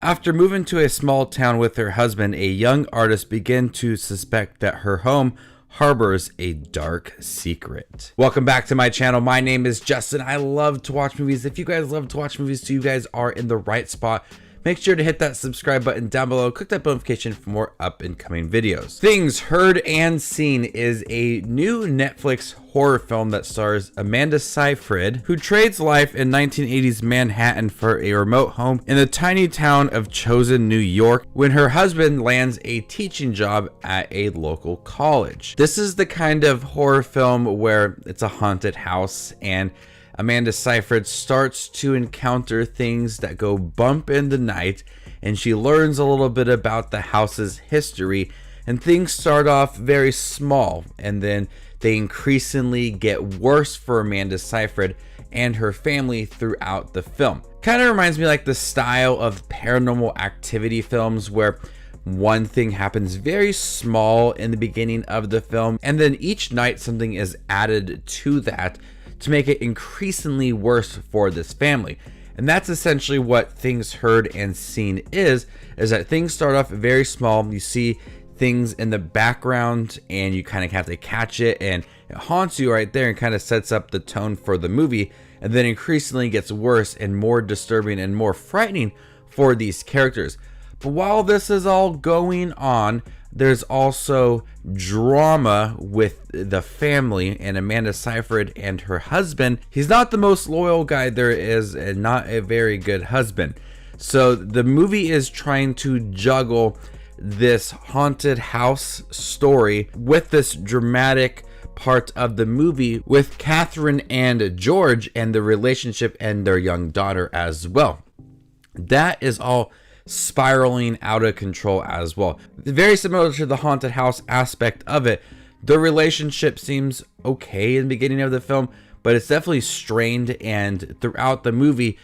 After moving to a small town with her husband, a young artist begins to suspect that her home harbors a dark secret. Welcome back to my channel. My name is Justin. I love to watch movies. If you guys love to watch movies, you guys are in the right spot. Make sure to hit that subscribe button down below. Click that notification for more up and coming videos. Things Heard and Seen is a new Netflix horror film that stars Amanda Seyfried, who trades life in 1980s Manhattan for a remote home in the tiny town of Chosin, New York, when her husband lands a teaching job at a local college. This is the kind of horror film where it's a haunted house and Amanda Seyfried starts to encounter things that go bump in the night, and she learns a little bit about the house's history, and things start off very small and then they increasingly get worse for Amanda Seyfried and her family throughout the film. Kind of reminds me like the style of Paranormal Activity films where one thing happens very small in the beginning of the film and then each night something is added to that to make it increasingly worse for this family. And that's essentially what Things Heard and Seen is that things start off very small. You see things in the background and you kind of have to catch it, and it haunts you right there and kind of sets up the tone for the movie, and then increasingly gets worse and more disturbing and more frightening for these characters. But while this is all going on, there's also drama with the family and Amanda Seyfried and her husband. He's not the most loyal guy there is and not a very good husband. So the movie is trying to juggle this haunted house story with this dramatic part of the movie with Catherine and George and the relationship and their young daughter as well. That is all spiraling out of control as well. Very similar to the haunted house aspect of it. The relationship seems okay in the beginning of the film, but it's definitely strained, and throughout the movie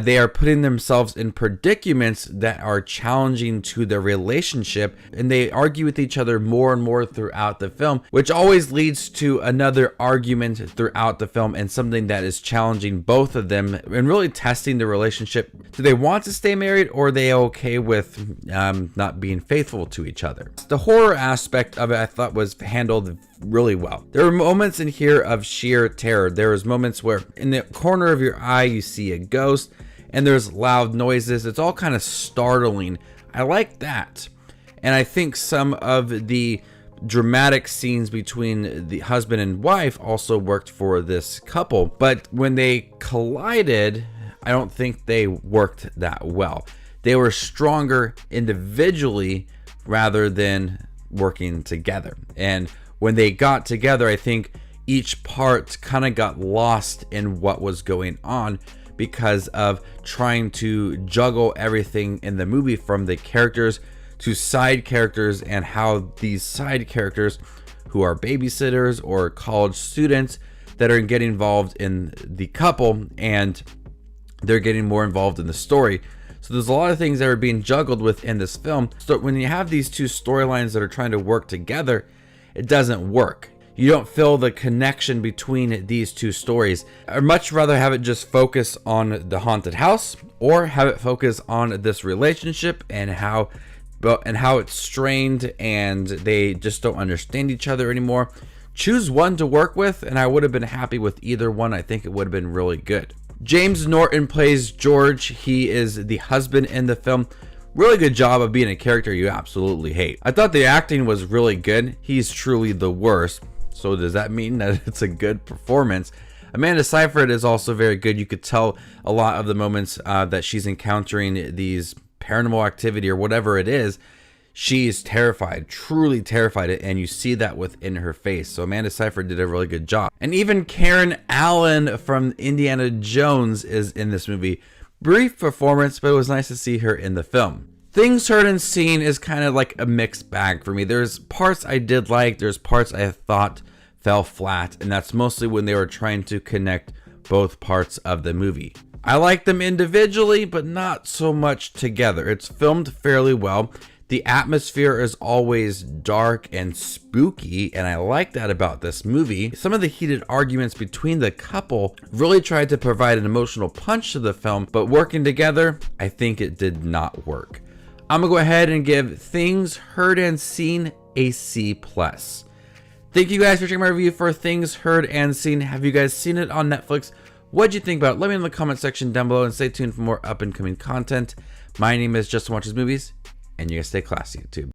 they are putting themselves in predicaments that are challenging to their relationship, and they argue with each other more and more throughout the film, which always leads to another argument throughout the film and something that is challenging both of them and really testing the relationship. Do they want to stay married, or are they okay with not being faithful to each other? The horror aspect of it I thought was handled really well. There were moments in here of sheer terror. There was moments where in the corner of your eye you see a ghost and there's loud noises. It's all kind of startling. I like that. And I think some of the dramatic scenes between the husband and wife also worked for this couple, but when they collided, I don't think they worked that well. They were stronger individually rather than working together. And when they got together, I think each part kind of got lost in what was going on because of trying to juggle everything in the movie, from the characters to side characters, and how these side characters who are babysitters or college students that are getting involved in the couple, and they're getting more involved in the story. So there's a lot of things that are being juggled within this film. So when you have these two storylines that are trying to work together, it doesn't work. You don't feel the connection between these two stories. I'd much rather have it just focus on the haunted house, or have it focus on this relationship and how it's strained and they just don't understand each other anymore. Choose one to work with, and I would have been happy with either one. I think it would have been really good. James Norton plays George. He is the husband in the film. Really good job of being a character you absolutely hate. I thought the acting was really good. He's truly the worst. So does that mean that it's a good performance? Amanda Seyfried is also very good. You could tell a lot of the moments that she's encountering these paranormal activity or whatever it is, she's terrified, truly terrified, and you see that within her face. So Amanda Seyfried did a really good job. And even Karen Allen from Indiana Jones is in this movie. Brief performance, but it was nice to see her in the film. Things Heard and Seen is kind of like a mixed bag for me. There's parts I did like, there's parts I thought fell flat, and that's mostly when they were trying to connect both parts of the movie. I like them individually, but not so much together. It's filmed fairly well. The atmosphere is always dark and spooky, and I like that about this movie. Some of the heated arguments between the couple really tried to provide an emotional punch to the film, but working together, I think it did not work. I'm gonna go ahead and give Things Heard and Seen a C+. Thank you guys for checking my review for Things Heard and Seen. Have you guys seen it on Netflix? What'd you think about it? Let me know in the comment section down below, and stay tuned for more up and coming content. My name is Justin Watches Movies, and you guys stay classy, YouTube.